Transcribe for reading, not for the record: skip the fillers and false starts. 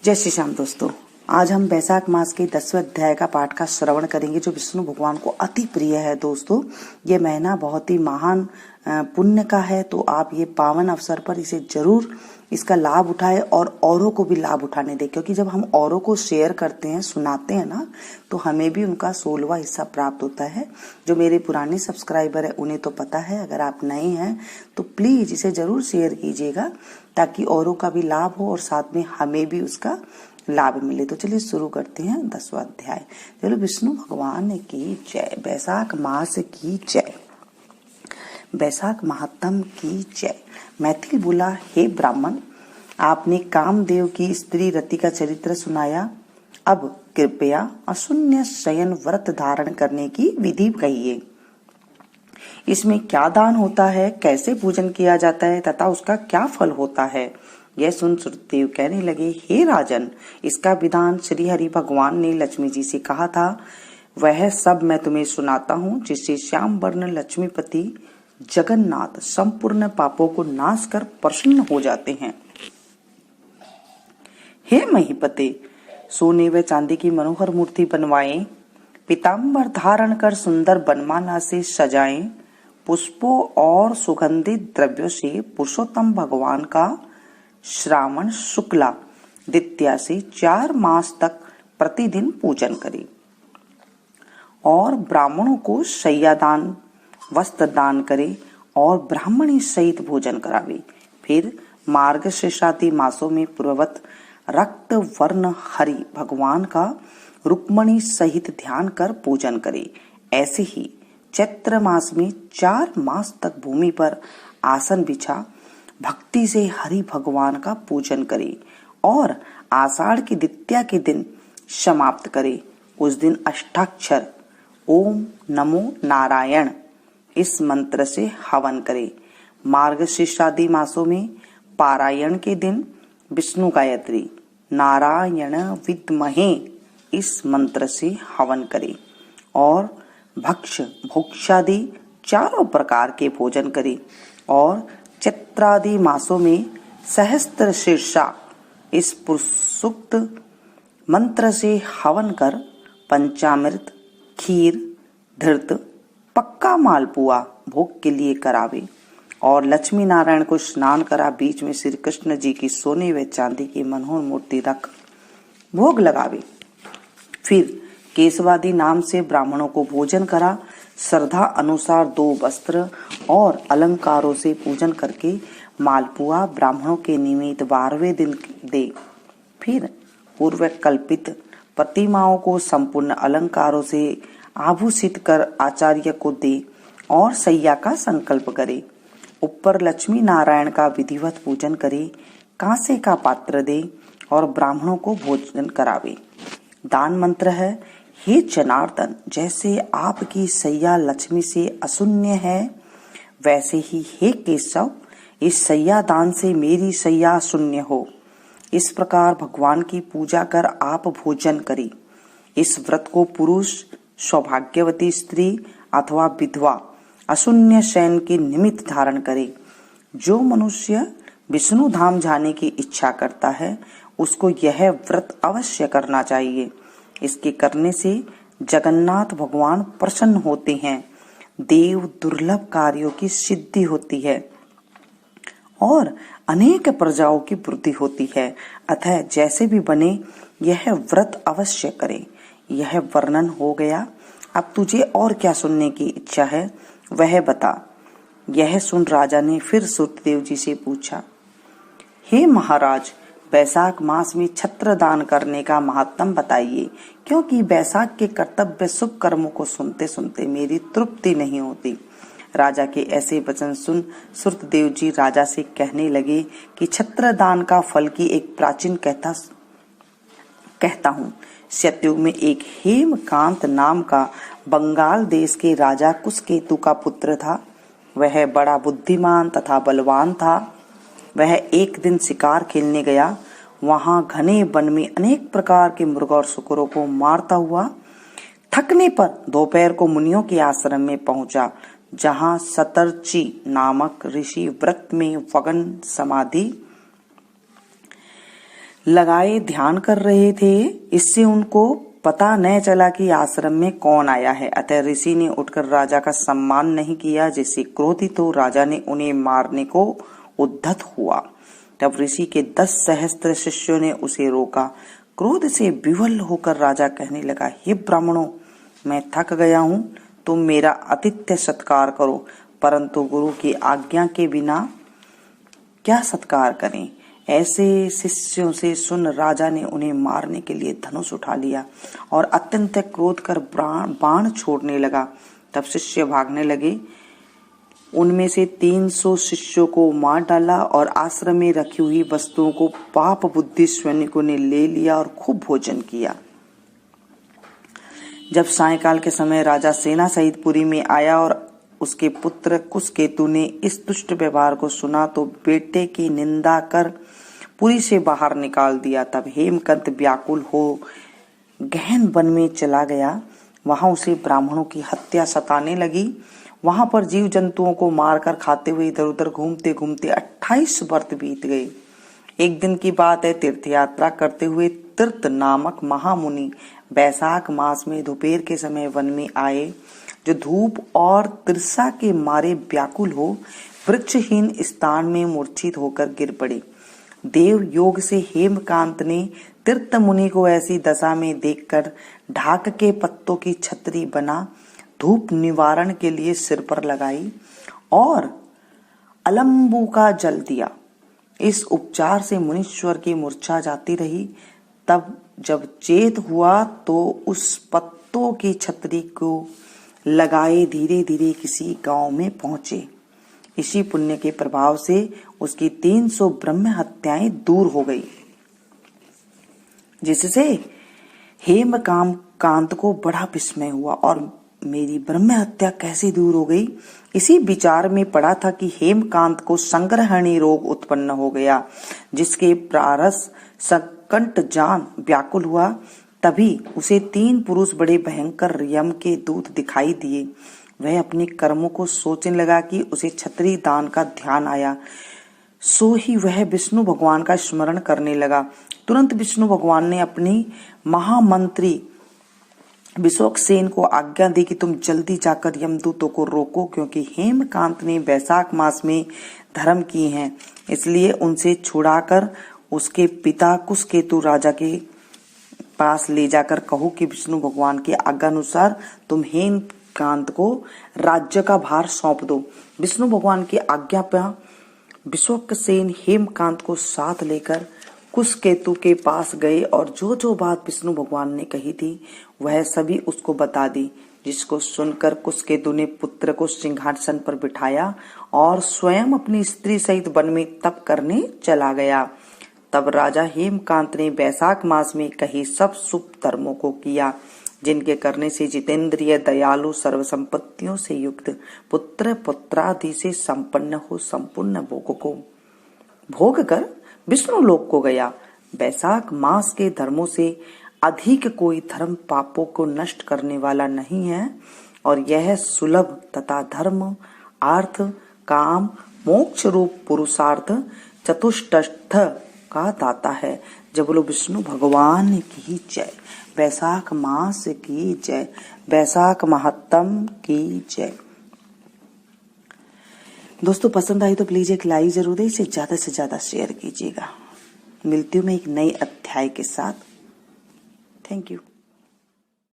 जय श्री श्याम दोस्तों। आज हम बैसाख मास के 10वें अध्याय का पाठ का श्रवण करेंगे जो विष्णु भगवान को अति प्रिय है। दोस्तों ये महीना बहुत ही महान पुण्य का है, तो आप ये पावन अवसर पर इसे जरूर इसका लाभ उठाएं और औरों को भी लाभ उठाने दें, क्योंकि जब हम औरों को शेयर करते हैं, सुनाते हैं ना, तो हमें भी उनका 16वां हिस्सा प्राप्त होता है। जो मेरे पुराने सब्सक्राइबर है उन्हें तो पता है, अगर आप नए हैं तो प्लीज इसे जरूर शेयर कीजिएगा ताकि औरों का भी लाभ हो और साथ में हमें भी उसका लाभ मिले। तो चलिए शुरू करते हैं 10वां अध्याय। चलो, विष्णु भगवान की जय, बैसाख मास की जय, बैसाख महात्म की जय। मैथिल बोला, हे ब्राह्मण, आपने कामदेव की स्त्री रति का चरित्र सुनाया, अब कृपया अशून्य शयन व्रत धारण करने की विधि कहिए। इसमें क्या दान होता है, कैसे पूजन किया जाता है तथा उसका क्या फल होता है। यह सुन सुरदेव कहने लगे, हे राजन, इसका विधान श्री हरि भगवान ने लक्ष्मी जी से कहा था, वह सब मैं तुम्हें सुनाता हूँ, जिससे श्याम वर्ण लक्ष्मीपति जगन्नाथ संपूर्ण पापों को नाश कर प्रसन्न हो जाते हैं। हे महीपते, सोने व चांदी की मनोहर मूर्ति बनवाएं, पीताम्बर धारण कर सुंदर बनमाला से सजाएं, पुष्पों और सुगंधित द्रव्यों से पुरुषोत्तम भगवान का श्रावण शुक्ला द्वितीया से 4 मास तक प्रतिदिन पूजन करें और ब्राह्मणों को शय्यादान वस्त्र दान करे और ब्राह्मणी सहित भोजन करावे। फिर मार्गशीर्षादि मासों में पूर्ववत रक्त वर्ण हरि भगवान का रुक्मणी सहित ध्यान कर पूजन करे। ऐसे ही चैत्र मास में 4 मास तक भूमि पर आसन बिछा भक्ति से हरि भगवान का पूजन करे और आषाढ़ की द्वितीया के दिन समाप्त करे। उस दिन अष्टाक्षर ओम नमो नारायण इस मंत्र से हवन करे। मार्गशीर्षादि मासों में पारायण के दिन विष्णु गायत्री नारायण विद्महे इस मंत्र से हवन करे और भक्ष भोक्षादि 4 प्रकार के भोजन करे और चैत्रादि मासों में सहस्त्र शीर्षा इस पुरुषोक्त मंत्र से हवन कर पंचामृत खीर धृत पक्का मालपुआ भोग के लिए करावे और लक्ष्मी नारायण को स्नान करा बीच में श्री कृष्ण जी की सोने व चांदी की मनोहर मूर्ति रख भोग लगावे। फिर केशवादी नाम से ब्राह्मणों को भोजन करा, श्रद्धा अनुसार 2 वस्त्र और अलंकारों से पूजन करके मालपुआ ब्राह्मणों के निमित्त 12वें दिन दे। फिर पूर्व कल्पित प्रतिमाओं को संपूर्ण अलंकारों से आभूषित कर आचार्य को दे और सैया का संकल्प करे। ऊपर लक्ष्मी नारायण का विधिवत पूजन करे, कांसे का पात्र दे और ब्राह्मणों को भोजन करावे। दान मंत्र है, हे जनार्दन, जैसे आपकी सैया लक्ष्मी से अशून्य है, वैसे ही हे केशव, इस सैया दान से मेरी सैया शून्य हो। इस प्रकार भगवान की पूजा कर आप भोजन करें। इस व्रत को पुरुष, सौभाग्यवती स्त्री अथवा विधवा अशून्य शयन के निमित्त धारण करे। जो मनुष्य विष्णु धाम जाने की इच्छा करता है उसको यह व्रत अवश्य करना चाहिए। इसके करने से जगन्नाथ भगवान प्रसन्न होते हैं, देव दुर्लभ कार्यों की सिद्धि होती है और अनेक प्रजाओं की वृद्धि होती है। अतः जैसे भी बने यह व्रत अवश्य करें। यह वर्णन हो गया, अब तुझे और क्या सुनने की इच्छा है वह बता। यह सुन राजा ने फिर सुरदेव जी से पूछा, हे महाराज, बैसाख मास में छत्र दान करने का महात्म बताइए, क्योंकि बैसाख के कर्तव्य शुभ कर्मों को सुनते सुनते मेरी तृप्ति नहीं होती। राजा के ऐसे वचन सुन सुरदेव जी राजा से कहने लगे कि छत्र दान का फल की एक प्राचीन कहता हूँ। सतयुग में एक हेमकांत नाम का बंगाल देश के राजा कुशकेतु का पुत्र था। वह बड़ा बुद्धिमान तथा बलवान था। वह एक दिन शिकार खेलने गया। वहां घने वन में अनेक प्रकार के मृग और सुकरों को मारता हुआ थकने पर दोपहर को मुनियों के आश्रम में पहुंचा, जहां सतर्ची नामक ऋषि व्रत में वगन समाधि लगाए ध्यान कर रहे थे। इससे उनको पता न चला कि आश्रम में कौन आया है। अतः ऋषि ने उठकर राजा का सम्मान नहीं किया, जिससे क्रोधित हो राजा ने उन्हें मारने को उद्धत हुआ। तब ऋषि के 10 सहस्त्र शिष्यों ने उसे रोका। क्रोध से विवल होकर राजा कहने लगा, हे ब्राह्मणों, मैं थक गया हूँ, तुम मेरा आतिथ्य सत्कार करो, परंतु गुरु की आज्ञा के बिना क्या सत्कार करें। ऐसे शिष्यों से सुन राजा ने उन्हें मारने के लिए धनुष उठा लिया और अत्यंत क्रोध कर बाण छोड़ने लगा। तब शिष्य भागने लगे। उनमें से 300 शिष्यों को मार डाला और आश्रम में रखी हुई वस्तुओं को पाप बुद्धि सैनिकों ने ले लिया और खूब भोजन किया। जब सायंकाल के समय राजा सेना सहित पुरी में आया और उसके पुत्र कुशकेतु ने इस दुष्ट व्यवहार को सुना तो बेटे की निंदा कर पुरी से बाहर निकाल दिया। तब हेमकांत व्याकुल हो गहन वन में चला गया। वहां उसे ब्राह्मणों की हत्या सताने लगी। वहां पर जीव जंतुओं को मारकर खाते हुए इधर उधर घूमते घूमते 28 वर्ष बीत गए। एक दिन की बात है, तीर्थ यात्रा करते हुए तीर्थ नामक महामुनि बैसाख मास में दोपहर के समय वन में आए, जो धूप और तिरसा के मारे व्याकुल हो वृक्षहीन स्थान में मूर्छित होकर गिर पड़े। देव योग से हेमकांत ने तीर्थ मुनि को ऐसी दशा में देखकर ढाक के पत्तों की छतरी बना धूप निवारण के लिए सिर पर लगाई और अलंबू का जल दिया। इस उपचार से मुनीश्वर की मूर्छा जाती रही। तब जब चेत हुआ तो उस पत्तों की छतरी को लगाए धीरे धीरे किसी गांव में पहुंचे। इसी पुण्य के प्रभाव से उसकी 300 ब्रह्म हत्याएं दूर हो गई, जिससे हेमकांत को बड़ा विस्मय हुआ और मेरी ब्रह्म हत्या कैसे दूर हो गई। इसी विचार में पड़ा था कि हेमकांत को संग्रहणी रोग उत्पन्न हो गया, जिसके प्रारस संकट जान व्याकुल हुआ। तभी उसे 3 पुरुष बड़े भयंकर यम के दूत दिखाई दिए। वह अपने कर्मों को सोचने लगा कि उसे छतरी दान का ध्यान आया। सो ही वह विष्णु भगवान का स्मरण करने लगा। तुरंत विष्णु भगवान ने अपनी महामंत्री विश्वक्सेन को आज्ञा दी कि तुम जल्दी जाकर यमदूतों को रोको, क्योंकि हेमकांत ने वैशाख मास में धर्म किए हैं। इसलिए उनसे छुड़ाकर उसके पिता कुशकेतु राजा के पास ले जाकर कहो कि विष्णु भगवान के आज्ञा अनुसार तुम हेमकांत को राज्य का भार सौंप दो। विष्णु भगवान की आज्ञा पर विश्वक्सेन हेमकांत को साथ लेकर कुशकेतु के पास गए और जो जो बात विष्णु भगवान ने कही थी वह सभी उसको बता दी, जिसको सुनकर कुशकेतु ने पुत्र को सिंहासन पर बिठाया और स्वयं अपनी स्त्री सहित वन में तप करने चला गया। तब राजा हेमकांत ने वैशाख मास में कही सब शुभ कर्मों को किया, जिनके करने से जितेंद्रिय दयालु सर्व संपत्तियों से युक्त पुत्र पुत्रादि से संपन्न हो संपूर्ण भोगों को भोग कर विष्णु लोक को गया। वैशाख मास के धर्मों से अधिक कोई धर्म पापों को नष्ट करने वाला नहीं है और यह सुलभ तथा धर्म अर्थ काम मोक्ष रूप पुरुषार्थ चतुष्टस्थ का दाता है। जब बोलो विष्णु भगवान की जय, वैशाख मास की जय, वैशाख महत्तम की जय। दोस्तों पसंद आई तो प्लीज एक लाइक जरूर दें, इसे ज्यादा से ज्यादा शेयर कीजिएगा। मिलती हूँ मैं एक नए अध्याय के साथ। Thank you.